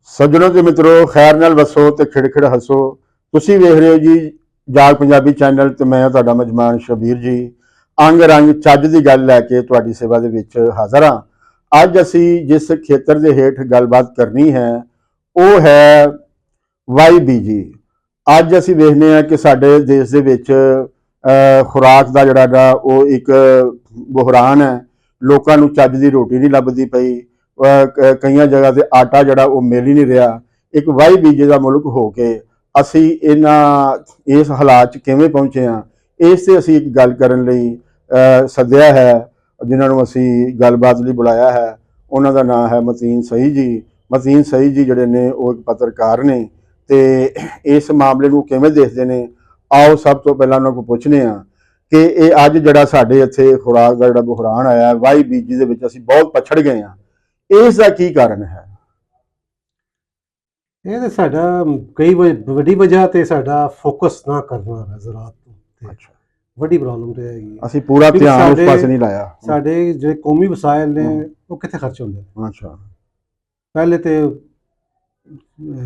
ਸੱਜਣੋ ਤੇ ਮਿੱਤਰੋ, ਖੈਰ ਨਾਲ ਵਸੋ ਤੇ ਖਿੜਖਿੜ ਹੱਸੋ। ਤੁਸੀਂ ਵੇਖ ਰਹੇ ਹੋ ਜੀ ਜਾਗ ਪੰਜਾਬੀ ਚੈਨਲ ਤੇ ਮੈਂ ਤੁਹਾਡਾ ਮਹਿਮਾਨ ਸ਼ਬੀਰ ਜੀ ਅੰਗ ਰੰਗ ਚੱਜ ਦੀ ਗੱਲ ਲੈ ਕੇ ਤੁਹਾਡੀ ਸੇਵਾ ਦੇ ਵਿੱਚ ਹਾਜ਼ਰ ਹਾਂ। ਅੱਜ ਅਸੀਂ ਜਿਸ ਖੇਤਰ ਦੇ ਹੇਠ ਗੱਲਬਾਤ ਕਰਨੀ ਹੈ ਉਹ ਹੈ YBG। ਅੱਜ ਅਸੀਂ ਵੇਖਦੇ ਹਾਂ ਕਿ ਸਾਡੇ ਦੇਸ਼ ਦੇ ਵਿੱਚ ਖੁਰਾਕ ਦਾ ਜਿਹੜਾ ਉਹ ਇੱਕ ਬੁਹਰਾਨ ਹੈ। ਲੋਕਾਂ ਨੂੰ ਚੱਜ ਦੀ ਰੋਟੀ ਨਹੀਂ ਲੱਭਦੀ ਪਈ। ਕਈਆਂ ਜਗ੍ਹਾ ਤੇ ਆਟਾ ਜਿਹੜਾ ਉਹ ਮਿਲ ਹੀ ਨਹੀਂ ਰਿਹਾ। ਇੱਕ YBG ਦਾ ਮੁਲਕ ਹੋ ਕੇ ਅਸੀਂ ਇਸ ਹਾਲਾਤ 'ਚ ਕਿਵੇਂ ਪਹੁੰਚੇ ਹਾਂ, ਇਸ ਤੇ ਅਸੀਂ ਇੱਕ ਗੱਲ ਕਰਨ ਲਈ ਸੱਦਿਆ ਹੈ। ਜਿਨ੍ਹਾਂ ਨੂੰ ਅਸੀਂ ਗੱਲਬਾਤ ਲਈ ਬੁਲਾਇਆ ਹੈ ਉਹਨਾਂ ਦਾ ਨਾਮ ਹੈ ਮਤੀਨ ਸਹੀ ਜੀ। ਮਤੀਨ ਸਹੀ ਜੀ ਜਿਹੜੇ ਨੇ ਉਹ ਇੱਕ ਪੱਤਰਕਾਰ ਨੇ ਤੇ ਇਸ ਮਾਮਲੇ ਨੂੰ ਕਿਵੇਂ ਦੇਖਦੇ ਨੇ, ਆਓ ਸਭ ਤੋਂ ਪਹਿਲਾਂ ਉਹਨਾਂ ਕੋਲ ਪੁੱਛਦੇ ਹਾਂ ਕਿ ਇਹ ਅੱਜ ਜਿਹੜਾ ਸਾਡੇ ਇੱਥੇ ਖੁਰਾਕ ਦਾ ਜਿਹੜਾ ਬੁਹਰਾਨ ਆਇਆ YBG ਦੇ ਵਿੱਚ ਅਸੀਂ ਬਹੁਤ ਪਛੜ ਗਏ ਹਾਂ, ਇਸ ਦਾ ਕੀ ਕਾਰਨ ਹੈ? ਇਹ ਤਾਂ ਸਾਡਾ ਕਈ ਵੱਡੀ ਵਜ੍ਹਾ ਤੇ ਸਾਡਾ ਫੋਕਸ ਨਾ ਕਰਨਾ ਹੈ ਜ਼ਰਾਤ ਤੇ ਅੱਛਾ, ਵੱਡੀ ਪ੍ਰੋਬਲਮ ਤੇ ਹੈਗੀ। ਅਸੀਂ ਪੂਰਾ ਕਿਉਂਕਿ ਧਿਆਨ ਉਸ ਸਾਡੇ- ਪਾਸੇ ਨਹੀਂ ਲਾਇਆ। ਸਾਡੇ ਜਿਹੜੇ ਕੌਮੀ ਵਸਾਇਲ ਨੇ ਉਹ ਕਿੱਥੇ ਖਰਚ ਹੁੰਦੇ? ਅੱਛਾ, ਪਹਿਲੇ ਤੇ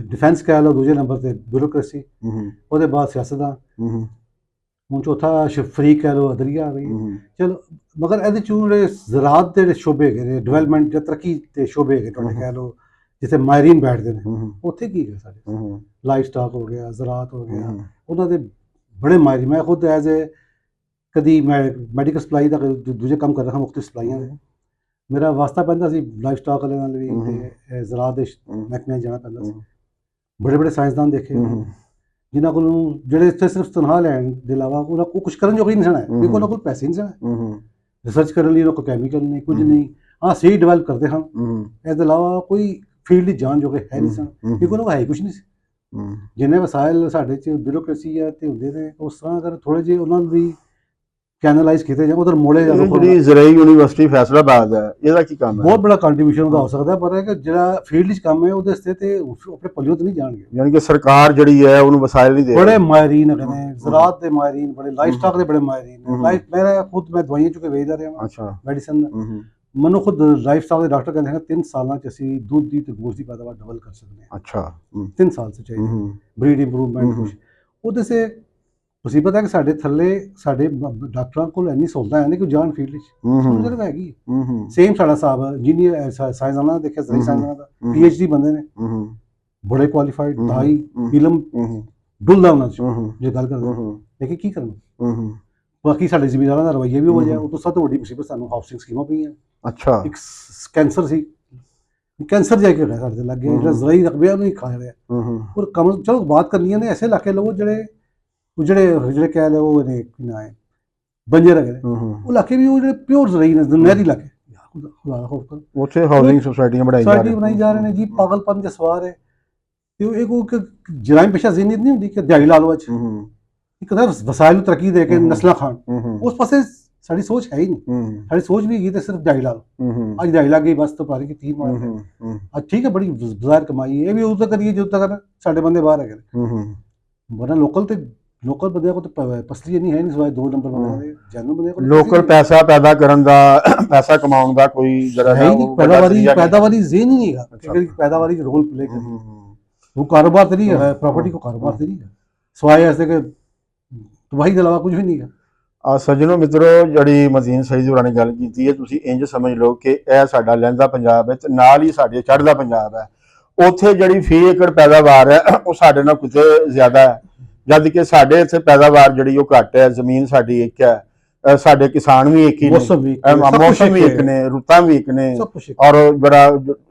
ਡਿਫੈਂਸ ਕਹਿ ਲਓ, ਦੂਜੇ ਨੰਬਰ ਤੇ ਬਿਊਰੋਕ੍ਰੇਸੀ, ਉਹਦੇ ਬਾਅਦ ਸਿਆਸਤਾਂ, ਹੁਣ ਚੌਥਾ ਫਰੀਕ ਕਹਿ ਲਓ, ਅਦਲੀਆ ਆ ਗਈ। ਚਲੋ, ਮਗਰ ਇਹਦੇ ਚੋਂ ਜਿਹੜੇ ਜ਼ਰਾਤ ਦੇ ਸ਼ੋਬੇ ਹੈਗੇ ਨੇ, ਡਿਵੈਲਪਮੈਂਟ ਜਾਂ ਤਰੱਕੀ ਦੇ ਸ਼ੋਬੇ ਹੈਗੇ ਤੁਹਾਡੇ ਕਹਿ ਲਓ, ਜਿੱਥੇ ਮਾਹਿਰੀਨ ਬੈਠਦੇ ਨੇ, ਉੱਥੇ ਕੀ ਹੈ ਸਾਡੇ? ਲਾਈਫ ਸਟਾਕ ਹੋ ਗਿਆ, ਜ਼ਰਾਤ ਹੋ ਗਿਆ, ਉਹਨਾਂ ਦੇ ਬੜੇ ਮਾਹਿਰ। ਮੈਂ ਖੁਦ ਐਜ਼ ਏ ਕਦੀ ਮੈਡੀਕਲ ਸਪਲਾਈ ਦਾ ਦੂਜੇ ਕੰਮ ਕਰ ਰਿਹਾ, ਮੁਖਤਲਿਫ ਸਪਲਾਈਆਂ ਦੇ। ਮੇਰਾ ਵਾਸਤਾ ਪੈਂਦਾ ਸੀ ਲਾਈਫ ਸਟਾਕ ਵਾਲੇ ਨਾਲ ਵੀ ਤੇ ਜ਼ਰਾਤ ਦੇ ਮਹਿਕਮੇ ਜਾਣਾ ਪੈਂਦਾ ਸੀ। ਬੜੇ ਬੜੇ ਸਾਇੰਸਦਾਨ ਦੇਖੇ ਜਿਨ੍ਹਾਂ ਕੋਲ, ਜਿਹੜੇ ਇੱਥੇ ਸਿਰਫ ਤਨਖਾਹ ਲੈਣ ਦੇ ਇਲਾਵਾ ਉਹਨਾਂ ਕੋਲ ਕੁਝ ਕਰਨ ਜੋਗਾ ਹੀ ਨਹੀਂ ਸਨ, ਕਿਉਂਕਿ ਉਹਨਾਂ ਕੋਲ ਪੈਸੇ ਨਹੀਂ ਸਨ। ਰਿਸਰਚ ਕਰਨ ਲਈ ਉਹਨਾਂ ਕੋਲ ਕੈਮੀਕਲ ਨਹੀਂ, ਕੁਝ ਨਹੀਂ। ਹਾਂ, ਸਹੀ ਡਿਵੈਲਪ ਕਰਦੇ ਹਨ, ਇਹਦੇ ਇਲਾਵਾ ਕੋਈ ਫੀਲਡ ਹੀ ਜਾਣ ਜੋਗੇ ਹੈ ਨਹੀਂ ਸਨ, ਕਿਉਂਕਿ ਉਹਨਾਂ ਕੋਲ ਹੈ ਹੀ ਕੁਝ ਨਹੀਂ ਸੀ। ਜਿੰਨੇ ਵਸਾਇਲ ਸਾਡੇ 'ਚ ਬਿਊਰੋਕ੍ਰੇਸੀ ਆ ਤੇ ਹੁੰਦੇ ਨੇ, ਉਸ ਤਰ੍ਹਾਂ ਅਗਰ ਥੋੜ੍ਹੇ ਜਿਹੇ ਉਹਨਾਂ ਨੂੰ ਵੀ ਚੈਨਲਾਈਜ਼ ਕੀਤੇ ਜਾਣ, ਉਧਰ ਮੋੜੇ ਜਾਣ। ਜਿਹੜੀ ਜ਼ਰਾਈ ਯੂਨੀਵਰਸਿਟੀ ਫੈਸਲਾਬਾਦ ਹੈ, ਇਹਦਾ ਕੀ ਕੰਮ ਹੈ? ਬਹੁਤ ਬੜਾ ਕੰਟਰੀਬਿਊਸ਼ਨ ਉਹਦਾ ਹੋ ਸਕਦਾ, ਪਰ ਇਹ ਕਿ ਜਿਹੜਾ ਫੀਲਡ 'ਚ ਕੰਮ ਹੈ ਉਹਦੇ ਵਾਸਤੇ ਤੇ ਆਪਣੇ ਪੱਲਿਓਂ ਤੇ ਨਹੀਂ ਜਾਣਗੇ। ਯਾਨੀ ਕਿ ਸਰਕਾਰ ਜਿਹੜੀ ਹੈ ਉਹਨੂੰ ਵਸਾਇਲ ਨਹੀਂ ਦੇ ਰਹੀ। ਬੜੇ ਮਾਹਿਰੀਨ ਹੈਗੇ ਨੇ ਜ਼ਰਾਤ ਦੇ, ਮਾਹਿਰੀਨ ਬੜੇ, ਲਾਈਫ ਸਟਾਕ ਦੇ ਬੜੇ ਮਾਹਿਰੀਨ ਨੇ। ਮੈਂ ਖੁਦ ਦਵਾਈਆਂ ਚੁੱਕੇ ਵੇਚਦਾ ਰਿਹਾ ਹਾਂ। ਅੱਛਾ, ਮੈਡੀਸਨ ਦਾ ਮੈਨੂੰ ਖੁਦ ਲਾਈਫ ਸਟਾਕ ਦੇ ਡਾਕਟਰ ਕਹਿੰਦੇ ਹਨ 3 ਸਾਲਾਂ 'ਚ ਅਸੀਂ ਦੁੱਧ ਦੀ ਤੇ ਗੋਸ਼ਤ ਦੀ ਪੈਦਾਵਾਰ ਡਬਲ ਕਰ ਸਕਦੇ ਹਾਂ। ਅੱਛਾ, 3 ਸਾਲ ਸੇ ਚਾਹੀਏ ਬਰੀਡ ਇੰਪਰੂਵਮੈਂਟ ਕੁਛ। ਉਹਦੇ ਸੇ ਮੁਸੀਬਤ ਹੈ ਕਿ ਸਾਡੇ ਥੱਲੇ ਸਾਡੇ ਡਾਕਟਰਾਂ ਕੋਲ ਇੰਨੀ ਸਹੂਲਤਾਂ ਹੈ ਨਹੀਂ ਕਿ ਜਾਣ ਫੀਲਡ 'ਚ। ਸਹੂਲਤ ਹੈਗੀ ਸੇਮ ਸਾਡਾ ਹਿਸਾਬ ਇੰਜੀਨੀਅਰ ਸਾਇੰਸਦਾਨਾਂ ਦਾ ਦੇਖਿਆ, ਜ਼ਰੀ ਸਾਇੰਸਦਾਨਾਂ ਦਾ PhD ਬੰਦੇ ਨੇ, ਬੜੇ ਕੁਆਲੀਫਾਈਡ, ਤਾਈ ਇਲਮ ਡੁੱਲਦਾ ਉਹਨਾਂ 'ਚ ਜੇ ਗੱਲ ਕਰਦੇ। ਲੇਕਿਨ ਕੀ ਕਰਨਾ? ਬਾਕੀ ਸਾਡੇ ਜ਼ਿਮੀਂਦਾਰਾਂ ਦਾ ਰਵੱਈਆ ਵੀ ਹੋ ਜਾਏ। ਉਹ ਤੋਂ ਸਭ ਤੋਂ ਵੱਡੀ ਮੁਸੀਬਤ ਸਾਨੂੰ ਹਾਊਸਿੰਗ ਸਕੀਮਾਂ ਪਈਆਂ। ਅੱਛਾ, ਇੱਕ ਕੈਂਸਰ ਸੀ, ਕੈਂਸਰ ਜਾ ਕੇ ਸਾਡੇ ਤੇ ਲੱਗ ਗਿਆ, ਜਿਹੜਾ ਜ਼ਰਾਈ ਰਕਬੇ ਉਹਨੂੰ ਹੀ ਖਾ ਰਿਹਾ। ਔਰ ਕੰਮ ਚਲੋ ਬਾਤ ਕਰਨੀ ਨੇ ਐਸੇ ਇਲਾਕੇ ਲਵੋ ਜਿਹੜੇ ਕਹਿ ਲਓ ਨੇ ਨਾ ਹੈ ਬੰਜਰ ਹੈਗੇ, ਉਹ ਇਲਾਕੇ ਵੀ ਉਹ ਜਿਹੜੇ ਪਿਓਰ ਜ਼ਰਾਈ ਨੇ, ਨਹਿਰੀ ਇਲਾਕੇ। ਉੱਥੇ ਹਾਊਸਿੰਗ ਸੁਸਾਇਟੀਆਂ ਬਣਾਈ ਜਾ ਰਹੇ ਨੇ ਜੀ, ਪਾਗਲਪਨ ਦੇ ਸਵਾਰ ਹੈ। ਤੇ ਉਹ ਇੱਕ ਜਰਾਇਮ ਪੇਸ਼ਾ ਜ਼ਿਹਨੀਅਤ ਨਹੀਂ ਹੁੰਦੀ ਕਿ ਦਿਹਾੜੀ ਲਾ ਲਓ ਅੱਜ, ਇੱਕ ਤਾਂ ਵਸਾਇਲ ਨੂੰ ਤਰੱਕੀ ਦੇ ਕੇ ਨਸਲਾਂ ਖਾਣ, ਉਸ ਪਾਸੇ ਸਾਡੀ ਸੋਚ ਹੈ ਹੀ ਨਹੀਂ। ਸਾਡੀ ਸੋਚ ਵੀ ਹੈਗੀ ਤੇ ਸਿਰਫ ਦਿਹਾੜੀ ਲਾ ਲਓ, ਅੱਜ ਦਿਹਾੜੀ ਲੱਗ ਗਈ ਬਸ ਤੋਂ ਪਾਰੀ ਕੀ 30 ਮਾਰ ਅੱਜ ਠੀਕ ਹੈ, ਬੜੀ ਬਾਜ਼ਾਰ ਕਮਾਈ ਇਹ ਵੀ ਉਦੋਂ ਕਰੀਏ ਜਦੋਂ ਤੱਕ ਸਾਡੇ ਬੰਦੇ ਬਾਹਰ ਹੈਗੇ ਨੇ। ਵਰਨਾ ਲੋਕਲ ਬੰਦਿਆਂ ਕੋਲ ਤਾਂ ਪਸਲੀ ਨਹੀਂ ਹੈ, ਨਹੀਂ ਸਿਵਾਏ 2 ਨੰਬਰ ਬੰਦਿਆਂ ਦੇ। ਜਨਰਲ ਬੰਦਿਆਂ ਕੋਲ ਲੋਕਲ ਪੈਸਾ ਪੈਦਾ ਕਰਨ ਦਾ, ਪੈਸਾ ਕਮਾਉਣ ਦਾ ਕੋਈ ਜਰਾ ਹੈ ਹੀ ਨਹੀਂ। ਪੈਦਾਵਾਰੀ ਜ਼ੇਨ ਹੀ ਨਹੀਂ ਹੈਗਾ, ਪੈਦਾਵਾਰੀ ਰੋਲ ਪਲੇ ਕਰੇ। वो कारोबार तो नहीं है, प्रॉपर्टी को कारोबार तो नहीं है, सवाए ऐसे कि तबाही के अलावा कुछ भी नहीं है। ਸੱਜਣੋ ਮਿੱਤਰੋ, ਜਿਹੜੀ ਮਤੀਨ ਸਹੀ ਹੋਰਾਂ ਨੇ ਗੱਲ ਕੀਤੀ ਹੈ, ਤੁਸੀਂ ਇੰਜ ਸਮਝ ਲਓ ਕਿ ਇਹ ਸਾਡਾ ਲਹਿੰਦਾ ਪੰਜਾਬ ਹੈ ਤੇ ਨਾਲ ਹੀ ਸਾਡੇ ਚੜ੍ਹਦਾ ਪੰਜਾਬ ਹੈ। ਉੱਥੇ ਜਿਹੜੀ ਫੀ ਏਕੜ ਪੈਦਾਵਾਰ ਹੈ ਉਹ ਸਾਡੇ ਨਾਲ ਕਿਤੇ ਜ਼ਿਆਦਾ ਹੈ, ਜਦ ਕਿ ਸਾਡੇ ਇੱਥੇ ਪੈਦਾਵਾਰ ਜਿਹੜੀ ਉਹ ਘੱਟ ਹੈ। ਜ਼ਮੀਨ ਸਾਡੀ ਇੱਕ ਹੈ, ਸਾਡੇ ਕਿਸਾਨ ਵੀ ਇੱਕ ਹੀ ਨੇ, ਮੌਸਮ ਵੀ ਇੱਕ ਨੇ, ਰੁੱਤਾਂ ਵੀ ਇੱਕ ਨੇ, ਔਰ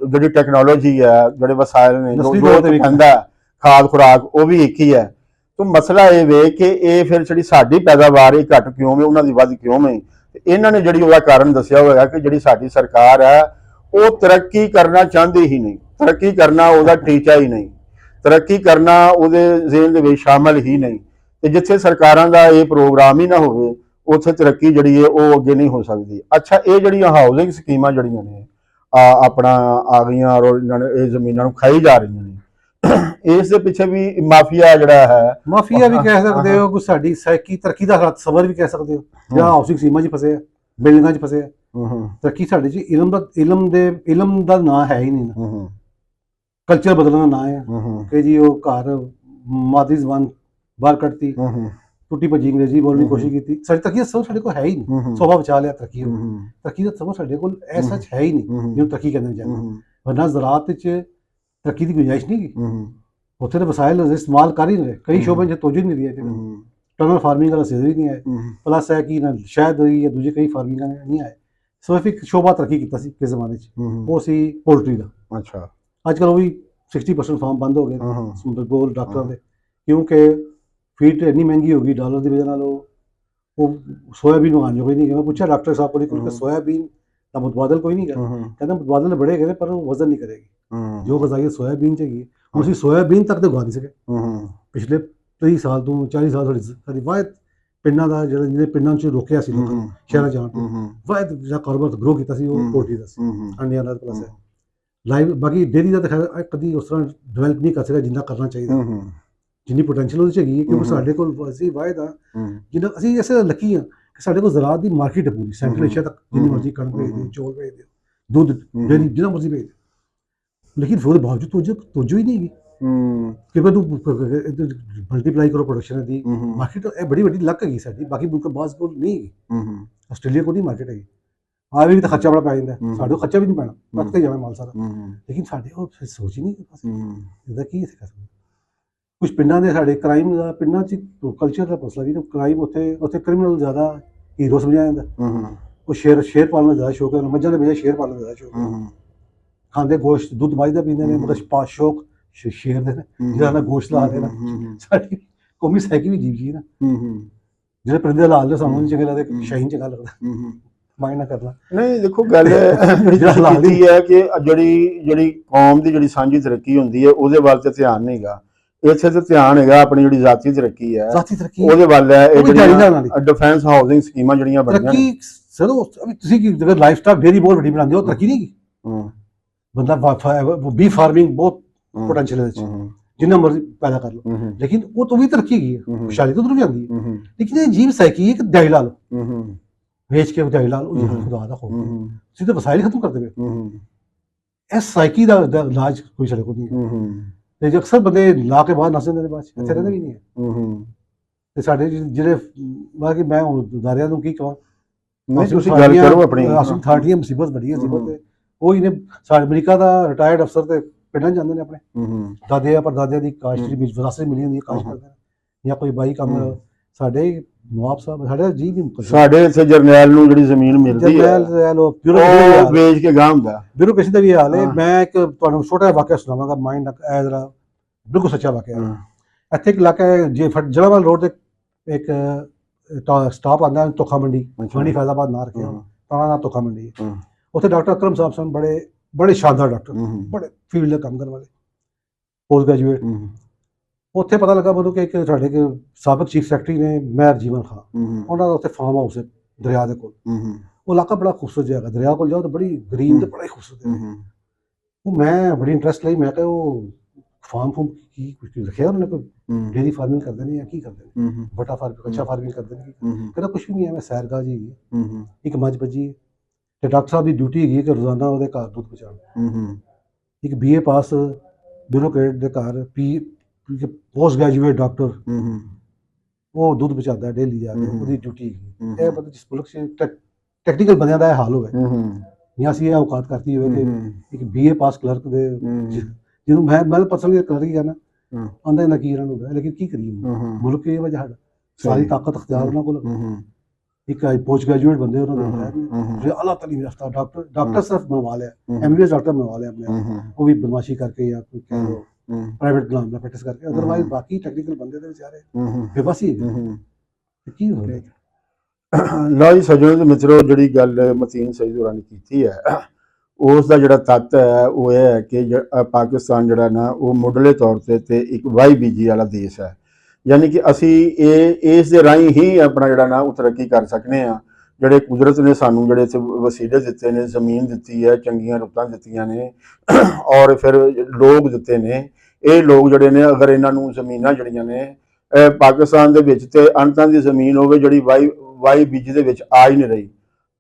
ਜਿਹੜੀ ਟੈਕਨੋਲੋਜੀ ਹੈ, ਜਿਹੜੇ ਵਸਾਇਲ ਨੇ, ਜੋ ਖਾਦ ਖੁਰਾਕ, ਉਹ ਵੀ ਇੱਕ ਹੀ ਹੈ। ਤਾਂ ਮਸਲਾ ਇਹ ਵੇ ਕਿ ਇਹ ਫਿਰ ਜਿਹੜੀ ਸਾਡੀ ਪੈਦਾਵਾਰ ਇਹ ਘੱਟ ਕਿਉਂ ਵੇ, ਉਹਨਾਂ ਦੀ ਵੱਧ ਕਿਉਂ ਵੇ? ਇਹਨਾਂ ਨੇ ਜਿਹੜੀ ਉਹਦਾ ਕਾਰਨ ਦੱਸਿਆ ਹੋਇਆ ਕਿ ਜਿਹੜੀ ਸਾਡੀ ਸਰਕਾਰ ਹੈ ਉਹ ਤਰੱਕੀ ਕਰਨਾ ਚਾਹੁੰਦੀ ਹੀ ਨਹੀਂ, ਤਰੱਕੀ ਕਰਨਾ ਉਹਦਾ ਟੀਚਾ ਹੀ ਨਹੀਂ, ਤਰੱਕੀ ਕਰਨਾ ਉਹਦੇ ਜ਼ਿਹਨ ਦੇ ਵਿੱਚ ਸ਼ਾਮਲ ਹੀ ਨਹੀਂ। ਤੇ ਜਿੱਥੇ ਸਰਕਾਰਾਂ ਦਾ ਇਹ ਪ੍ਰੋਗਰਾਮ ਹੀ ਨਾ ਹੋਵੇ ਉੱਥੇ ਤਰੱਕੀ ਜਿਹੜੀ ਹੈ ਉਹ ਅੱਗੇ ਨਹੀਂ ਹੋ ਸਕਦੀ। ਅੱਛਾ, ਇਹ ਜਿਹੜੀਆਂ ਹਾਊਸਿੰਗ ਸਕੀਮਾਂ ਜਿਹੜੀਆਂ ਨੇ ਆਪਣਾ ਆ ਗਈਆਂ ਔਰ ਇਹਨਾਂ ਨੇ ਇਹ ਜ਼ਮੀਨਾਂ ਨੂੰ ਖਾਈ ਜਾ ਰਹੀਆਂ ਨੇ, ਇਸ ਦੇ ਪਿੱਛੇ ਵੀ ਮਾਫੀਆ ਜਿਹੜਾ ਹੈ, ਮਾਫੀਆ ਵੀ ਕਹਿ ਸਕਦੇ ਹੋ, ਕੋਈ ਸਾਡੀ ਸਾਈਕੀ ਤਰੱਕੀ ਦਾ ਹਾਲਾਤ ਸਬਰ ਵੀ ਕਹਿ ਸਕਦੇ ਹੋ। ਜਾਂ ਹਾਊਸਿੰਗ ਸਕੀਮਾਂ 'ਚ ਫਸੇ ਆ, ਬਿਲਡਿੰਗਾਂ 'ਚ ਫਸੇ ਆ। ਤਰੱਕੀ ਸਾਡੇ 'ਚ ਇਲਮ ਦਾ ਨਾਂ ਹੈ ਹੀ ਨਹੀਂ ਨਾ। ਕਲਚਰ ਬਦਲਣ ਦਾ ਨਾਂ ਹੈ ਕਿ ਜੀ ਉਹ ਘਰ ਮਾਦੀ ਜ਼ਬਾਨ ਬਾਹਰ ਕੱਢਤੀ, ਟੁੱਟੀ ਭੱਜੀ ਅੰਗਰੇਜ਼ੀ ਬੋਲਣ ਦੀ ਕੋਸ਼ਿਸ਼ ਕੀਤੀ। ਸਾਡੀ ਤਰੱਕੀ ਸਭ ਸਾਡੇ ਕੋਲ ਹੈ ਹੀ ਨਹੀਂ। ਸੋਭਾ ਬਚਾ ਲਿਆ ਤਰੱਕੀ ਹੋ ਗਈ। ਤਰੱਕੀ ਦਾ ਸਭ ਸਾਡੇ ਕੋਲ ਐਸਾ ਹੈ ਹੀ ਨਹੀਂ ਜਿਹਨੂੰ ਤਰੱਕੀ ਕਹਿੰਦੇ ਜਾਂਦੇ। ਵਰਨਾ ਜ਼ਰਾਅਤ ਵਿੱਚ ਤਰੱਕੀ ਦੀ ਗੁੰਜਾਇਸ਼ ਨਹੀਂ ਗੀ। ਉੱਥੇ ਤਾਂ ਵਸਾਇਲ ਇਸਤੇਮਾਲ ਕਰ ਹੀ ਨਹੀਂ ਰਹੇ। ਕਈ ਸ਼ੋਬੇ 'ਚ ਤੋਜੋ ਨਹੀਂ ਰਹੀ ਹੈ। ਟਨਲ ਫਾਰਮਿੰਗ ਵਾਲਾ ਸਿਰ ਹੀ ਨਹੀਂ ਆਏ। ਪਲੱਸ ਹੈ ਕਿ ਨਾ ਸ਼ਾਇਦ ਹੋਈ ਜਾਂ ਦੂਜੇ ਕਈ ਫਾਰਮਿੰਗਾਂ ਨਹੀਂ ਆਏ। ਸਿਰਫ ਇੱਕ ਸ਼ੋਬਾ ਤਰੱਕੀ ਕੀਤਾ ਸੀ ਕਿਸ ਜ਼ਮਾਨੇ 'ਚ, ਉਹ ਸੀ ਪੋਲਟਰੀ ਦਾ। ਅੱਛਾ, ਅੱਜ ਕੱਲ੍ਹ ਉਹ ਵੀ 60% ਫਾਰਮ ਬੰਦ ਹੋ ਗਏ ਬੋਲ ਡਾਕਟਰਾਂ ਦੇ, ਕਿਉਂਕਿ ਫੀਡ ਇੰਨੀ ਮਹਿੰਗੀ ਹੋ ਗਈ ਡਾਲਰ ਦੀ ਵਜ੍ਹਾ ਨਾਲ। ਉਹ ਸੋਇਆਬੀਨ ਉਗਾਉਣ ਜੋਗੇ ਨਹੀਂ। ਮੈਂ ਪੁੱਛਿਆ ਡਾਕਟਰ ਸਾਹਿਬ ਕੋਲ ਕਿ ਸੋਇਆਬੀਨ ਦਾ ਮੁਤਬਾਦਲ ਕੋਈ ਨਹੀਂ ਗਾ। ਕਹਿੰਦਾ ਮੁਤਬਾਦਲ ਬੜੇ ਹੈਗੇ ਪਰ ਉਹ ਵਜ਼ਨ ਨਹੀਂ ਕਰੇਗੀ ਜੋ ਗਜ਼ਾਈਅਤ ਸੋਇਆਬੀਨ 'ਚ ਹੈਗੀ। ਹੁਣ ਅਸੀਂ ਸੋਇਆਬੀਨ ਤੱਕ ਤੇ ਉਗਾ ਨਹੀਂ ਸਕੇ। ਪਿਛਲੇ 30 ਸਾਲ ਤੋਂ 40 ਸਾਲ ਸਾਡੀ ਵਾਹਿਦ ਪਿੰਡਾਂ ਦਾ ਜਿਹੜੇ ਪਿੰਡਾਂ 'ਚ ਰੋਕਿਆ ਸੀ ਲੋਕਾਂ ਨੂੰ ਸ਼ਹਿਰਾਂ ਜਾਣ ਤੋਂ, ਵਾਹਿਦ ਜਿਹੜਾ ਕਾਰੋਬਾਰ ਗਰੋ ਕੀਤਾ ਸੀ ਉਹ ਪੋਲਟਰੀ ਦਾ ਸੀ। ਅੰਡਿਆਂ ਦਾ ਪਲੱਸ ਹੈ ਲਾਈਵ। ਬਾਕੀ ਡੇਅਰੀ ਦਾ ਤਾਂ ਖੈਰ ਕਦੀ ਉਸ ਤਰ੍ਹਾਂ ਡਿਵੈਲਪ ਨਹੀਂ ਕਰ ਸਕਿਆ ਜਿੰਨਾ ਕਰਨਾ ਚਾਹੀਦਾ, ਜਿੰਨੀ ਪੋਟੈਂਸ਼ੀਅਲ ਉਹਦੇ 'ਚ ਹੈਗੀ ਹੈ। ਕਿਉਂਕਿ ਸਾਡੇ ਕੋਲ ਅਸੀਂ ਵਾਹਿਦ ਹਾਂ ਜਿੰਨਾ ਅਸੀਂ ਐਸੇ ਲੱਕੀ ਹਾਂ ਕਿ ਸਾਡੇ ਕੋਲ ਜ਼ਰਾਅਤ ਦੀ ਮਾਰਕੀਟ ਹੈ ਪੂਰੀ ਸੈਂਟਰਲ ਏਸ਼ੀਆ ਤੱਕ। ਜਿੰਨੀ ਮਰਜ਼ੀ ਕਣਕ ਭੇਜ ਦਿਓ, ਚੌਲ ਭੇਜ ਦਿਓ, ਦੁੱਧ ਡੇਅਰੀ ਜਿੰਨਾ ਮਰਜ਼ੀ ਭੇਜ ਦਿਓ, ਲੇਕਿਨ ਫਿਰ ਉਹਦੇ ਬਾਵਜੂਦ ਤੋਜੋ ਹੀ ਨਹੀਂ ਹੈਗੀ ਕਿ ਤੂੰ ਮਲਟੀਪਲਾਈ ਕਰੋ ਪ੍ਰੋਡਕਸ਼ਨ ਦੀ ਮਾਰਕੀਟ। ਇਹ ਬੜੀ ਵੱਡੀ ਲੱਕ ਹੈਗੀ ਸਾਡੀ, ਬਾਕੀ ਮੁਲਕਾਂ ਬਾਜ਼ ਕੋਲ ਨਹੀਂ ਹੈਗੀ। ਆਸਟ੍ਰੇਲੀਆ ਕੋਲ ਨਹੀਂ ਮਾਰਕੀਟ ਹੈਗੀ। ਆ ਵੀ ਤਾਂ ਖਰਚਾ ਬੜਾ ਪੈ ਜਾਂਦਾ, ਸਾਡੇ ਕੋਲ ਖਰਚਾ ਵੀ ਨਹੀਂ ਪੈਣਾ, ਰੱਖ ਕੇ ਜਾਣਾ ਮਾਲ ਸਾਰਾ। ਲੇਕਿਨ ਸਾਡੇ ਕੋਲ ਸੋਚ ਹੀ ਨਹੀਂ ਇਹਦਾ ਕੀ ਕਰ ਸਕਦੇ। ਕੁਝ ਪਿੰਡਾਂ ਦੇ ਸਾਡੇ ਕ੍ਰਾਈਮ ਦਾ ਪਿੰਡਾਂ 'ਚ ਕਲਚਰ ਦਾ ਮਸਲਾ ਵੀ ਨਾ, ਕ੍ਰਾਈਮ ਉੱਥੇ ਕ੍ਰਿਮੀਨਲ ਜ਼ਿਆਦਾ ਹੀਰੋ ਸਮਝਿਆ ਜਾਂਦਾ। ਉਹ ਸ਼ੇਰ ਪਾਲਣ ਦਾ ਜ਼ਿਆਦਾ ਸ਼ੌਕ ਹੈ, ਮੱਝਾਂ ਦੇ ਬਜਾਏ ਸ਼ੇਰ ਪਾਲਣ ਦਾ ਜ਼ਿਆਦਾ ਸ਼ੌਕ ਹੈ। ਖਾਂਦੇ ਗੋਸ਼ਤ, ਦੁੱਧ ਮੱਝ ਦਾ ਪੀਂਦੇ ਨੇ, ਮਤਲਬ ਸ਼ੌਕ ਸ਼ੇਰ ਦੇ ਨੇ ਜਿਹਦਾ ਨਾ ਗੋਸ਼ਤ ਲਾ ਦੇਣਾ। ਸਾਡੀ ਕੌਮੀ ਸਾਈਕੀ ਵੀ ਜੀਵ ਜੀ ਨਾ, ਜਿਹੜੇ ਪਰਿੰਦੇ ਲਾ ਲਓ ਸਾਨੂੰ ਚੰਗੇ ਲੱਗਦੇ, ਸ਼ਾਹੀਨ ਚੰਗਾ ਲੱਗਦਾ, ਮਾਈਂਡ ਨਾ ਕਰਨਾ। ਨਹੀਂ ਦੇਖੋ ਗੱਲ ਜਿਹੜੀ ਹੈ ਕਿ ਜਿਹੜੀ ਕੌਮ ਦੀ ਜਿਹੜੀ ਸਾਂਝੀ ਤਰੱਕੀ ਹੁੰਦੀ ਹੈ ਉਹਦੇ ਵੱਲ ਤੇ ਧਿਆਨ ਨਹੀਂ ਹੈਗਾ। ਇੱਥੇ ਤੇ ਧਿਆਨ ਹੈਗਾ ਆਪਣੀ ਜਿਹੜੀ ਜ਼ਾਤੀ ਤਰੱਕੀ ਹੈ ਉਹਦੇ ਵੱਲ ਹੈ। ਇਹ ਜਿਹੜੀਆਂ ਡਿਫੈਂਸ ਹਾਊਸਿੰਗ ਸਕੀਮਾਂ ਜਿਹੜੀਆਂ ਬਣੀਆਂ ਨੇ, ਚਲੋ ਤੁਸੀਂ ਜੇਕਰ ਲਾਈਫ ਸਟਾਕ ਡੇਅਰੀ ਬਹੁਤ ਵੱਡੀ ਬਣਾਉਂਦੇ ਹੋ, ਤਰੱਕੀ ਨਹੀਂ ਗੀ। ਬੰਦਾ ਬੀਫ ਫਾਰਮਿੰਗ ਬਹੁਤ ਪੋਟੈਂਸ਼ੀਅਲ ਹੈ, ਜਿੰਨਾ ਮਰਜ਼ੀ ਪੈਦਾ ਕਰ ਲਓ, ਲੇਕਿਨ ਉਹ ਤੋਂ ਵੀ ਤਰੱਕੀ ਹੈਗੀ ਹੈ, ਖੁਸ਼ਹਾਲੀ ਤੋਂ ਵੀ ਆਉਂਦੀ ਹੈ। ਲੇਕਿਨ ਇਹ ਜੀਵ ਸਾਈਕੀ ਹੈ ਕਿ ਦਿਹਾੜੀ ਲਾ ਲਓ, ਵੇਚ ਕੇ ਦਿਹਾੜੀ ਲਾ ਲਓ, ਖੁਦਾ ਦਾ ਖੌਫ ਤੁਸੀਂ ਤਾਂ ਵਸਾਇਲ ਖਤਮ ਕਰਦੇ ਪਏ। ਇਸ ਸਾਈਕੀ ਦਾ ਇਲਾਜ ਕੋਈ ਸਾਡੇ ਕੋਲ ਨਹੀਂ ਹੈ। ਤੇ ਅਕਸਰ ਬੰਦੇ ਲਾ ਕੇ ਬਾਹਰ ਨੱਸ ਜਾਂਦੇ ਨੇ, ਬਾਅਦ ਇੱਥੇ ਰਹਿੰਦੇ ਵੀ ਨਹੀਂ ਹੈ। ਤੇ ਸਾਡੇ ਜਿਹੜੇ ਬਾਕੀ ਮੈਂ ਦਾਰਿਆਂ ਨੂੰ ਕੀ ਕਹਾਂ, ਤੁਸੀਂ ਗੱਲ ਕਰੋ ਆਪਣੀ ਅਥਾਰਟੀਆਂ ਮੁਸੀਬਤ ਬੜੀ ਹੈ। ਉਹੀ ਨੇ ਸਾਡੇ ਅਮਰੀਕਾ ਦਾ ਰਿਟਾਇਰਡ ਅਫਸਰ ਤੇ ਪਿੰਡਾਂ ਜਾਂਦੇ ਨੇ, ਆਪਣੇ ਦਾਦੇ ਪੜਦਾਦਿਆਂ ਦੀ ਕਾਸ਼ਤ ਦੀ ਵਿਰਾਸਤ ਮਿਲੀ ਹੁੰਦੀ ਹੈ, ਕਾਸ਼ਤ ਕਰਦੇ ਨੇ ਜਾਂ ਕੋਈ ਬਾਈ ਕੰਮ। ਸਾਡੇ ਨਵਾਬ ਸਾਹਿਬ ਸਾਡੇ ਜੀ ਵੀ ਸਾਡੇ ਇੱਥੇ ਜਰਨੈਲ ਨੂੰ ਜਿਹੜੀ ਜ਼ਮੀਨ ਮਿਲਦੀ ਹੈ ਉਹ ਵੇਚ ਕੇ ਗਾਹ ਹੁੰਦਾ। ਬਿਊਰੋਕ੍ਰੇਸੀ ਦਾ ਵੀ ਹਾਲ ਹੈ। ਮੈਂ ਇੱਕ ਤੁਹਾਨੂੰ ਛੋਟਾ ਜਿਹਾ ਵਾਕਿਆ ਸੁਣਾਵਾਂਗਾ, ਮਾਈਂਡ ਜਰਾ ਬਿਲਕੁਲ ਸੱਚਾ ਵਾਕਿਆ। ਇੱਥੇ ਇੱਕ ਇਲਾਕਾ ਹੈ ਜਲਾਵਾਲ ਰੋਡ ਤੇ ਇੱਕ ਸਟਾਪ ਆਉਂਦਾ ਤੋਖਾ ਮੰਡੀ, ਮੰਡੀ ਫੈਜ਼ਾਬਾਦ ਨਾ ਰੱਖਿਆ ਪੁਰਾਣਾ ਨਾਂ ਤੋਖਾ ਮੰਡੀ ਹੈ। ਉੱਥੇ ਡਾਕਟਰ ਅਕਰਮ ਸਾਹਿਬ ਸਨ, ਬੜੇ ਸ਼ਾਨਦਾਰ ਡਾਕਟਰ, ਬੜੇ ਫੀਲਡ ਦਾ ਕੰਮ ਕਰਨ ਵਾਲੇ, ਪੋਸਟ ਗ੍ਰੈਜੂਏਟ। ਉੱਥੇ ਪਤਾ ਲੱਗਾ ਮੈਨੂੰ ਕਿ ਇੱਕ ਸਾਡੇ ਸਾਬਕ ਚੀਫ ਸੈਕਟਰੀ ਨੇ ਮਹਿਰ ਜੀਵਨ ਖਾਂ, ਉਹਨਾਂ ਦਾ ਉੱਥੇ ਫਾਰਮ ਹਾਊਸ ਹੈ ਦਰਿਆ ਦੇ ਕੋਲ। ਉਹ ਇਲਾਕਾ ਬੜਾ ਖੂਬਸੂਰਤ ਜਿਹਾ ਹੈਗਾ, ਦਰਿਆ ਕੋਲ ਜਾਓ ਤਾਂ ਬੜੀ ਗ੍ਰੀਨ ਤੇ ਬੜਾ ਹੀ ਖੂਬਸੂਰਤ ਹੈ। ਉਹ ਮੈਂ ਬੜੀ ਇੰਟਰਸਟ ਲਈ, ਮੈਂ ਕਿਹਾ ਉਹ ਫਾਰਮ ਫੂਮ ਕੀ ਕੁਝ ਰੱਖਿਆ ਉਹਨਾਂ ਨੇ, ਕੋਈ ਡੇਅਰੀ ਫਾਰਮਿੰਗ ਕਰਦੇ ਨੇ ਜਾਂ ਕੀ ਕਰਦੇ ਨੇ, ਬਟਾ ਫਾਰਮਿੰਗ, ਕੱਚਾ ਫਾਰਮਿੰਗ ਕਰਦੇ ਨੇ। ਕਹਿੰਦਾ ਕੁਛ ਵੀ ਨਹੀਂ ਹੈ, ਮੈਂ ਸੈਰਗਾਹ ਜੀ ਹੈਗੀ, ਇੱਕ ਮੱਝ ਬੱਝੀ ਹੈ ਤੇ ਡਾਕਟਰ ਸਾਹਿਬ ਦੀ ਡਿਊਟੀ ਹੈਗੀ ਕਿ ਰੋਜ਼ਾਨਾ ਉਹਦੇ ਘਰ ਦੁੱਧ ਪਹੁੰਚਾਉਣਾ। ਇੱਕ BA ਪਾਸ ਬਿਊਰੋਕਰੇਟ ਦੇ ਘਰ ਪੋਸਟ ਗ੍ਰੈਜੂਏਟ ਡਾਕਟਰ ਉਹ ਦੁੱਧ ਪਹੁੰਚਾਉਂਦਾ ਡੇਲੀ ਜਾ ਕੇ, ਉਹਦੀ ਡਿਊਟੀ ਹੈਗੀ। ਇਹ ਪਤਾ ਜਿਸ ਮੁਲਕ 'ਚ ਟੈਕਨੀਕਲ ਬੰਦਿਆਂ ਦਾ ਇਹ ਹਾਲ ਹੋਵੇ ਜਾਂ ਅਸੀਂ ਇਹ ਔਕਾਤ ਕਰਤੀ ਹੋਵੇ ਕਿ ਇੱਕ BA ਪਾਸ ਕਲਰਕ ਦੇ, ਜਿਹਨੂੰ ਮੈਂ ਪਰਸਨਲੀ ਕਲਰਕ ਹੀ ਕਹਿੰਦਾ, ਆਉਂਦਾ ਨਾ ਕੀ ਇਹਨਾਂ ਨੂੰ, ਲੇਕਿਨ ਕੀ ਕਰੀਏ, ਮੁਲਕ ਇਹ ਵਜ੍ਹਾ ਸਾਡਾ ਸਾਰੀ ਤਾਕਤ ਅਖਤਿਆਰ ਉਹਨਾਂ ਕੋਲ। ਇੱਕ ਪੋਸਟ ਗ੍ਰੈਜੂਏਟ ਬੰਦੇ ਉਹਨਾਂ ਦੇ ਜਿਹੜੇ ਅੱਲਾਹ ਤਾਲੀਮ ਯਾਫਤਾ ਡਾਕਟਰ ਸਿਰਫ ਬਣਵਾ ਲਿਆ, MBBS ਡਾਕਟਰ ਬਣਵਾ ਲਿਆ ਆਪਣੇ, ਉਹ ਵੀ ਬਦਮਾਸ਼ੀ ਕਰਕੇ ਜਾਂ ਕੋਈ ਕਹਿ ਲਓ ਪ੍ਰਾਈਵੇਟ ਗੁਲਾਮ ਦਾ ਪ੍ਰੈਕਟਿਸ ਕਰਕੇ। ਅਦਰਵਾਈਜ਼ ਬਾਕੀ ਟੈਕਨੀਕਲ ਬੰਦੇ ਦੇ ਵਿਚਾਰੇ ਬੇਬਸੀ ਕੀ ਹੋ ਰਿਹਾ। ਲਓ ਜੀ ਸੱਜਣੋ ਤੇ ਮਿੱਤਰੋ, ਜਿਹੜੀ ਗੱਲ ਮਤੀਨ ਸਈਦ ਹੋਰਾਂ ਨੇ ਕੀਤੀ ਹੈ ਉਸ ਦਾ ਜਿਹੜਾ ਤੱਤ ਹੈ ਉਹ ਇਹ ਹੈ ਕਿ ਪਾਕਿਸਤਾਨ ਜਿਹੜਾ ਨਾ ਉਹ ਮੁੱਢਲੇ ਤੌਰ ਤੇ ਇੱਕ ਵਾਈ ਬੀਜੀ ਵਾਲਾ ਦੇਸ਼ ਹੈ। ਯਾਨੀ ਕਿ ਅਸੀਂ ਇਸ ਦੇ ਰਾਹੀਂ ਹੀ ਆਪਣਾ ਜਿਹੜਾ ਨਾ ਉਹ ਤਰੱਕੀ ਕਰ ਸਕਦੇ ਹਾਂ। ਜਿਹੜੇ ਕੁਦਰਤ ਨੇ ਸਾਨੂੰ ਜਿਹੜੇ ਇੱਥੇ ਵਸੀਲੇ ਦਿੱਤੇ ਨੇ, ਜ਼ਮੀਨ ਦਿੱਤੀ ਹੈ, ਚੰਗੀਆਂ ਰੁੱਤਾਂ ਦਿੱਤੀਆਂ ਨੇ ਔਰ ਫਿਰ ਲੋਕ ਦਿੱਤੇ ਨੇ। ਇਹ ਲੋਕ ਜਿਹੜੇ ਨੇ ਅਗਰ ਇਹਨਾਂ ਨੂੰ ਜ਼ਮੀਨਾਂ ਜਿਹੜੀਆਂ ਨੇ ਪਾਕਿਸਤਾਨ ਦੇ ਵਿੱਚ ਤੇ ਅਣਤਾਂ ਦੀ ਜ਼ਮੀਨ ਹੋਵੇ ਜਿਹੜੀ ਵਾਈ ਬੀਜੀ ਦੇ ਵਿੱਚ ਆ ਹੀ ਨਹੀਂ ਰਹੀ,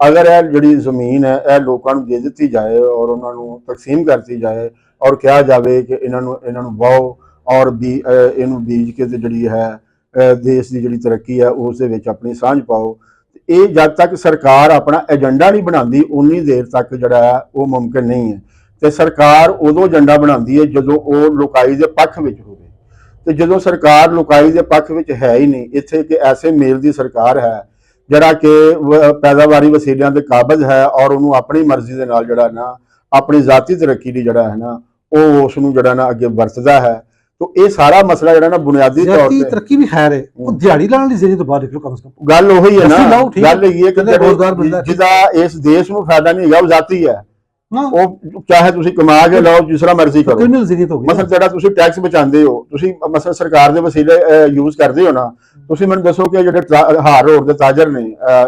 ਅਗਰ ਇਹ ਜਿਹੜੀ ਜ਼ਮੀਨ ਹੈ ਇਹ ਲੋਕਾਂ ਨੂੰ ਦੇ ਦਿੱਤੀ ਜਾਏ ਔਰ ਉਹਨਾਂ ਨੂੰ ਤਕਸੀਮ ਕਰਤੀ ਜਾਏ ਔਰ ਕਿਹਾ ਜਾਵੇ ਕਿ ਇਹਨਾਂ ਨੂੰ ਵਾਓ ਔਰ ਇਹਨੂੰ ਬੀਜ ਕੇ ਤੇ ਜਿਹੜੀ ਹੈ ਦੇਸ਼ ਦੀ ਜਿਹੜੀ ਤਰੱਕੀ ਹੈ ਉਸ ਦੇ ਵਿੱਚ ਆਪਣੀ ਸਾਂਝ ਪਾਓ। ਇਹ ਜਦ ਤੱਕ ਸਰਕਾਰ ਆਪਣਾ ਏਜੰਡਾ ਨਹੀਂ ਬਣਾਉਂਦੀ ਉਨੀ ਦੇਰ ਤੱਕ ਜਿਹੜਾ ਹੈ ਉਹ ਮੁਮਕਿਨ ਨਹੀਂ ਹੈ। ਤੇ ਸਰਕਾਰ ਉਦੋਂ ਏਜੰਡਾ ਬਣਾਉਂਦੀ ਹੈ ਜਦੋਂ ਉਹ ਲੋਕਾਈ ਦੇ ਪੱਖ ਵਿੱਚ ਹੋਵੇ, ਤੇ ਜਦੋਂ ਸਰਕਾਰ ਲੋਕਾਈ ਦੇ ਪੱਖ ਵਿੱਚ ਹੈ ਹੀ ਨਹੀਂ, ਇੱਥੇ ਕਿ ਐਸੇ ਮੇਲ ਦੀ ਸਰਕਾਰ ਹੈ ਜਿਹੜਾ ਕਿ ਪੈਦਾਵਾਰੀ ਵਸੀਲਿਆਂ ਦੇ ਕਾਬਜ਼ ਹੈ ਔਰ ਉਹਨੂੰ ਆਪਣੀ ਮਰਜ਼ੀ ਦੇ ਨਾਲ ਜਿਹੜਾ ਨਾ ਆਪਣੀ ਜ਼ਾਤੀ ਤਰੱਕੀ ਦੀ ਜਿਹੜਾ ਹੈ ਨਾ ਉਹ ਉਸ ਨੂੰ ਜਿਹੜਾ ਨਾ ਅੱਗੇ ਵਰਤਦਾ ਹੈ। ਤੋ ਇਹ ਸਾਰਾ ਮਸਲਾ ਜਿਹੜਾ ਨਾ ਬੁਨਿਆਦੀ ਤੌਰ ਜ਼ਾਤੀ ਤੇ ਤਰੱਕੀ ਵੀ ਖੈਰ ਹੈ, ਉਹ ਦਿਹਾੜੀ ਲਾਉਣ ਦੀ ਜ਼ਰੀਏ ਤੋਂ ਬਾਹਰ ਨਿਕਲੋ ਕਮ ਸੇ ਕਮ। ਗੱਲ ਉਹੀ ਹੈ ਅਸੀਂ ਨਾ, ਲਾਓ, ਠੀਕ ਗੱਲ ਇਹ ਹੈ ਕਿ ਰੋਜ਼ਗਾਰ ਮਿਲਦਾ, ਜਿਹਦਾ ਇਸ ਦੇਸ਼ ਨੂੰ ਫਾਇਦਾ ਨਹੀਂ ਹੈਗਾ ਉਹ ਜ਼ਾਤੀ ਹੈ। ਹਾਂ ਉਹ ਚਾਹੇ ਤੁਸੀਂ ਕਮਾ ਕੇ ਲਾਓ ਜਿਸ ਤਰ੍ਹਾਂ ਮਰਜ਼ੀ ਕਰੋ। ਕ੍ਰਿਮੀਨਲ ਜ਼ਰੀਏ ਤੋਂ ਹੋ ਗਿਆ। ਮਸਲ ਜਿਹੜਾ ਤੁਸੀਂ ਟੈਕਸ ਬਚਾਉਂਦੇ ਹੋ, ਤੁਸੀਂ ਮਸਲ ਸਰਕਾਰ ਦੇ ਵਸੀਲੇ ਯੂਜ਼ ਕਰਦੇ ਹੋ ਨਾ, ਤੁਸੀਂ ਮੈਨੂੰ ਦੱਸੋ ਕਿ ਜਿਹੜੇ ਹਾਰ ਰੋਡ ਦੇ ਤਾਜਰ ਨੇ,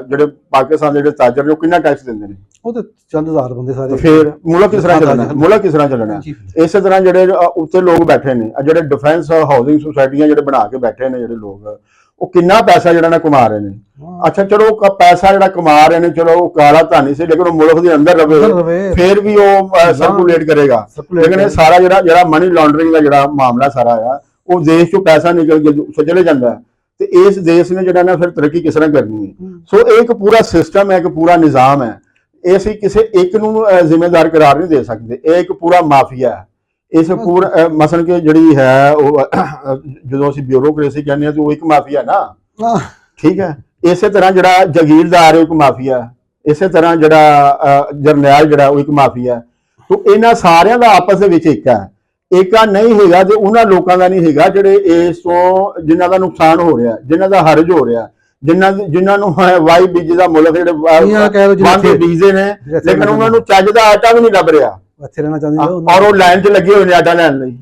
ਜਿਹੜੇ ਪਾਕਿਸਤਾਨ ਦੇ ਜਿਹੜੇ ਤਾਜਰ ਨੇ, ਉਹ ਕਿੰਨਾ ਟੈਕਸ ਦਿੰਦੇ ਨੇ? ਉਹ ਤੇ ਚੰਦ ਹਜ਼ਾਰ ਬੰਦੇ ਸਾਰੇ। ਫਿਰ ਮੁਲਕ ਕਿਸ ਤਰ੍ਹਾਂ ਚੱਲਣਾ? ਮੁਲਕ ਕਿਸ ਤਰ੍ਹਾਂ ਚੱਲਣਾ? ਇਸੇ ਤਰ੍ਹਾਂ ਜਿਹੜੇ ਉੱਤੇ ਲੋਕ ਬੈਠੇ ਨੇ, ਜਿਹੜੇ ਡਿਫੈਂਸ ਹਾਊਸਿੰਗ ਸੁਸਾਇਟੀਆਂ ਜਿਹੜੇ ਬਣਾ ਕੇ ਬੈਠੇ ਨੇ ਜਿਹੜੇ ਲੋਕ, ਉਹ ਕਿੰਨਾ ਪੈਸਾ ਜਿਹੜਾ ਨਾ ਕਮਾ ਰਹੇ ਨੇ। ਅੱਛਾ ਚਲੋ ਪੈਸਾ ਜਿਹੜਾ ਕਮਾ ਰਹੇ ਨੇ, ਚਲੋ ਉਹ ਕਾਲਾ ਧਨ ਸੀ, ਲੇਕਿਨ ਉਹ ਮੁਲਕ ਦੇ ਅੰਦਰ ਰਵੇ ਫਿਰ ਵੀ ਉਹ ਸਰਕੂਲੇਟ ਕਰੇਗਾ। ਲੇਕਿਨ ਇਹ ਸਾਰਾ ਜਿਹੜਾ ਮਨੀ ਲਾਂਡਰਿੰਗ ਦਾ ਜਿਹੜਾ ਮਾਮਲਾ ਸਾਰਾ ਆ, ਉਹ ਦੇਸ਼ ਚੋਂ ਪੈਸਾ ਨਿਕਲ ਕੇ ਚਲੇ ਜਾਂਦਾ ਤੇ ਇਸ ਦੇਸ਼ ਨੇ ਜਿਹੜਾ ਨਾ ਫਿਰ ਤਰੱਕੀ ਕਿਸ ਤਰ੍ਹਾਂ ਕਰਨੀ ਹੈ। ਸੋ ਇਹ ਇੱਕ ਪੂਰਾ ਸਿਸਟਮ ਹੈ, ਇੱਕ ਪੂਰਾ ਨਿਜ਼ਾਮ ਹੈ। ਇਹ ਅਸੀਂ ਕਿਸੇ ਇੱਕ ਨੂੰ ਜ਼ਿੰਮੇਦਾਰ ਕਰਾਰ ਨਹੀਂ ਦੇ ਸਕਦੇ, ਇਹ ਇੱਕ ਪੂਰਾ ਮਾਫੀਆ ਹੈ। ਇਸ ਪੂਰਾ ਮਸਲ ਕਿ ਜਿਹੜੀ ਹੈ ਉਹ ਜਦੋਂ ਅਸੀਂ ਬਿਊਰੋਕ੍ਰੇਸੀ ਕਹਿੰਦੇ ਹਾਂ ਤਾਂ ਉਹ ਇੱਕ ਮਾਫੀਆ ਨਾ, ਠੀਕ ਹੈ। ਇਸੇ ਤਰ੍ਹਾਂ ਜਿਹੜਾ ਜਗੀਰਦਾਰ ਇੱਕ ਮਾਫੀਆ, ਇਸੇ ਤਰ੍ਹਾਂ ਜਿਹੜਾ ਜਰਨੈਲ ਜਿਹੜਾ ਉਹ ਇੱਕ ਮਾਫੀਆ। ਤੋ ਇਹਨਾਂ ਸਾਰਿਆਂ ਦਾ ਆਪਸ ਦੇ ਵਿੱਚ ਏਕਾ ਨਹੀਂ ਹੈਗਾ ਤੇ ਉਹਨਾਂ ਲੋਕਾਂ ਦਾ ਨਹੀਂ ਹੈਗਾ ਜਿਹੜੇ ਇਸ ਤੋਂ ਜਿਨ੍ਹਾਂ ਦਾ ਨੁਕਸਾਨ ਹੋ ਰਿਹਾ, ਜਿਨ੍ਹਾਂ ਦਾ ਹਰਜ ਹੋ ਰਿਹਾ, ਜਿਨ੍ਹਾਂ ਨੂੰ ਵਾਈ ਬੀਜ ਦਾ ਮੁਲਕ ਜਿਹੜੇ ਬੀਜਦੇ ਨੇ, ਲੇਕਿਨ ਉਹਨਾਂ ਨੂੰ ਚੱਜ ਦਾ ਆਟਾ ਵੀ ਨਹੀਂ ਲੱਭ ਰਿਹਾ ਔਰ ਉਹ ਲਾਈਨ 'ਚ ਲੱਗੇ ਹੋਏ ਨੇ ਆਟਾ ਲੈਣ ਲਈ।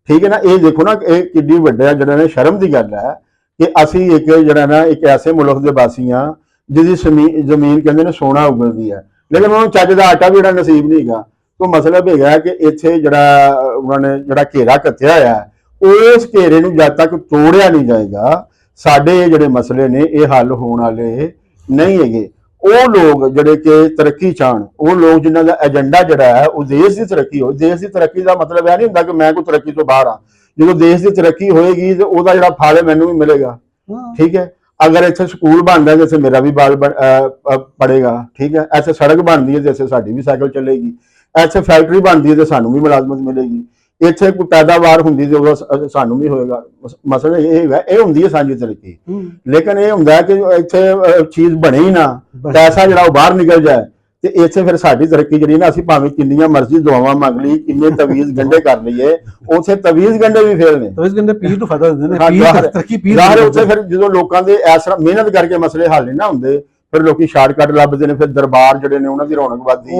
ਠੀਕ ਹੈ ਨਾ? ਇਹ ਦੇਖੋ ਨਾ, ਇਹ ਕਿੰਨੀ ਵੱਡਾ ਜਿਹੜਾ ਨੇ ਸ਼ਰਮ ਦੀ ਗੱਲ ਹੈ ਕਿ ਅਸੀਂ ਇੱਕ ਜਿਹੜਾ ਨਾ ਇੱਕ ਐਸੇ ਮੁਲਕ ਦੇ ਵਾਸੀ ਹਾਂ ਜਿਹਦੀ ਜ਼ਮੀਨ ਕਹਿੰਦੇ ਨੇ ਸੋਨਾ ਉਗਲਦੀ ਹੈ, ਲੇਕਿਨ ਉਹਨੂੰ ਚੱਜ ਦਾ ਆਟਾ ਵੀ ਜਿਹੜਾ ਨਸੀਬ ਨਹੀਂ ਹੈਗਾ। ਤੋ ਮਸਲਾ ਹੈਗਾ ਕਿ ਇੱਥੇ ਜਿਹੜਾ ਉਹਨਾਂ ਨੇ ਜਿਹੜਾ ਘੇਰਾ ਕੱਤਿਆ ਆ, ਉਸ ਘੇਰੇ ਨੂੰ ਜਦ ਤੱਕ ਤੋੜਿਆ ਨਹੀਂ ਜਾਏਗਾ, ਸਾਡੇ ਜਿਹੜੇ ਮਸਲੇ ਨੇ ਇਹ ਹੱਲ ਹੋਣ ਵਾਲੇ ਨਹੀਂ ਹੈਗੇ। ਉਹ ਲੋਕ ਜਿਹੜੇ ਕਿ ਤਰੱਕੀ ਚਾਹਣ, ਉਹ ਲੋਕ ਜਿਨ੍ਹਾਂ ਦਾ ਏਜੰਡਾ ਜਿਹੜਾ ਹੈ ਉਹ ਦੇਸ਼ ਦੀ ਤਰੱਕੀ ਹੋ। ਦੇਸ਼ ਦੀ ਤਰੱਕੀ ਦਾ ਮਤਲਬ ਇਹ ਨਹੀਂ ਹੁੰਦਾ ਕਿ ਮੈਂ ਕੋਈ ਤਰੱਕੀ ਤੋਂ ਬਾਹਰ ਆ। ਜਦੋਂ ਦੇਸ਼ ਦੀ ਤਰੱਕੀ ਹੋਏਗੀ ਤੇ ਉਹਦਾ ਜਿਹੜਾ ਫਲ ਮੈਨੂੰ ਵੀ ਮਿਲੇਗਾ। ਠੀਕ ਹੈ? ਅਗਰ ਇੱਥੇ ਸਕੂਲ ਬਣਦਾ ਜੈਸੇ ਮੇਰਾ ਵੀ ਬਾਲ ਪੜੇਗਾ, ਠੀਕ ਹੈ। ਐਸੇ ਸੜਕ ਬਣਦੀ ਹੈ ਜੈਸੇ ਸਾਡੀ ਵੀ ਸਾਈਕਲ ਚੱਲੇਗੀ, ਇੱਥੇ ਫੈਕਟਰੀ ਬਣਦੀ ਹੈ ਤੇ ਸਾਨੂੰ ਵੀ ਮੁਲਾਜ਼ਮਤ ਮਿਲੇਗੀ, ਇੱਥੇ ਕੋਈ ਪੈਦਾਵਾਰ ਹੁੰਦੀ ਤੇ ਉਹਦਾ ਸਾਨੂੰ ਵੀ ਹੋਏਗਾ। ਮਸਲਾ ਇਹ ਹੈਗਾ, ਇਹ ਹੁੰਦੀ ਹੈ ਸਾਂਝੀ ਤਰੱਕੀ। ਲੇਕਿਨ ਇਹ ਹੁੰਦਾ ਕਿ ਇੱਥੇ ਚੀਜ਼ ਬਣੇ ਹੀ ਨਾ, ਪੈਸਾ ਜਿਹੜਾ ਉਹ ਬਾਹਰ ਨਿਕਲ ਜਾਏ, ਤੇ ਇੱਥੇ ਫਿਰ ਸਾਡੀ ਤਰੱਕੀ ਜਿਹੜੀ ਨਾ, ਅਸੀਂ ਭਾਵੇਂ ਕਿੰਨੀਆਂ ਮਰਜ਼ੀ ਦੁਆਵਾਂ ਮੰਗ ਲਈ, ਕਿੰਨੇ ਤਵੀਜ਼ ਗੰਢੇ ਕਰ ਲਈਏ, ਉੱਥੇ ਤਵੀਜ਼ ਗੰਢੇ ਵੀ ਫੇਲ ਨੇ। ਤਵੀਜ਼ ਗੰਢੇ ਪੀਰ ਨੂੰ ਫਾਇਦਾ ਦਿੰਦੇ ਨੇ, ਤਰੱਕੀ ਪੀਰ ਉੱਥੇ ਫਿਰ ਜਦੋਂ ਲੋਕਾਂ ਦੇ ਇਸ ਤਰ੍ਹਾਂ ਮਿਹਨਤ ਕਰਕੇ ਮਸਲੇ ਹੱਲ ਨਹੀਂ ਨਾ ਹੁੰਦੇ, ਫਿਰ ਲੋਕੀ ਸ਼ਾਰਟਕਟ ਲੱਭਦੇ ਨੇ, ਫਿਰ ਦਰਬਾਰ ਜਿਹੜੇ ਨੇ ਉਹਨਾਂ ਦੀ ਰੌਣਕ ਵੱਧਦੀ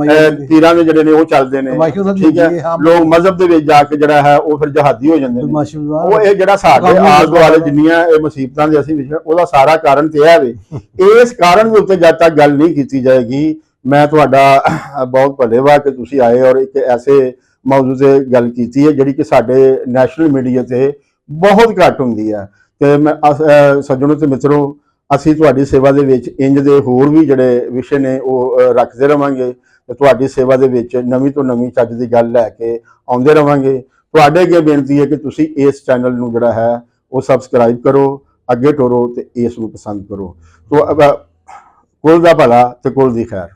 ਹੈ, ਪੀਰਾਂ ਦੇ ਜਿਹੜੇ ਨੇ ਉਹ ਚੱਲਦੇ ਨੇ, ਠੀਕ ਹੈ। ਲੋਕ ਮਜ਼ਹਬ ਦੇ ਵਿੱਚ ਜਾ ਕੇ ਜਿਹੜਾ ਹੈ ਉਹ ਫਿਰ ਜਹਾਦੀ ਹੋ ਜਾਂਦੇ ਨੇ। ਉਹ ਇਹ ਜਿਹੜਾ ਸਾਡੇ ਆਲੇ ਦੁਆਲੇ ਜਿੰਨੀਆਂ ਇਹ ਮੁਸੀਬਤਾਂ ਦੇ ਅਸੀਂ ਵਿਸ਼ੇ, ਉਹਦਾ ਸਾਰਾ ਕਾਰਨ ਤੇ ਇਹ ਵੇ। ਇਸ ਕਾਰਨ ਦੇ ਉੱਤੇ ਜਦ ਤੱਕ ਗੱਲ ਨਹੀਂ ਕੀਤੀ ਜਾਏਗੀ, ਮੈਂ ਤੁਹਾਡਾ ਬਹੁਤ ਭਲੇਵਾ ਕਿ ਤੁਸੀਂ ਆਏ ਔਰ ਇੱਕ ਐਸੇ ਮੌਜੂ ਤੇ ਗੱਲ ਕੀਤੀ ਹੈ ਜਿਹੜੀ ਕਿ ਸਾਡੇ ਨੈਸ਼ਨਲ ਮੀਡੀਆ ਤੇ ਬਹੁਤ ਘੱਟ ਹੁੰਦੀ ਹੈ। ਤੇ ਮੈਂ ਸੱਜਣੋ ਤੇ ਮਿੱਤਰੋ, ਅਸੀਂ ਤੁਹਾਡੀ ਸੇਵਾ ਦੇ ਵਿੱਚ ਇੰਜ ਦੇ ਹੋਰ ਵੀ ਜਿਹੜੇ ਵਿਸ਼ੇ ਨੇ ਉਹ ਰੱਖਦੇ ਰਵਾਂਗੇ ਤੇ ਤੁਹਾਡੀ ਸੇਵਾ ਦੇ ਵਿੱਚ ਨਵੀਂ ਤੋਂ ਨਵੀਂ ਚੱਜ ਦੀ ਗੱਲ ਲੈ ਕੇ ਆਉਂਦੇ ਰਵਾਂਗੇ। ਤੁਹਾਡੇ ਅੱਗੇ ਬੇਨਤੀ ਹੈ ਕਿ ਤੁਸੀਂ ਇਸ ਚੈਨਲ ਨੂੰ ਜਿਹੜਾ ਹੈ ਉਹ ਸਬਸਕ੍ਰਾਈਬ ਕਰੋ, ਅੱਗੇ ਟੋਰੋ ਤੇ ਇਸ ਨੂੰ ਪਸੰਦ ਕਰੋ। ਤੋ ਕੁਲ ਦਾ ਭਲਾ ਤੇ ਕੁਲ ਦੀ ਖੈਰ।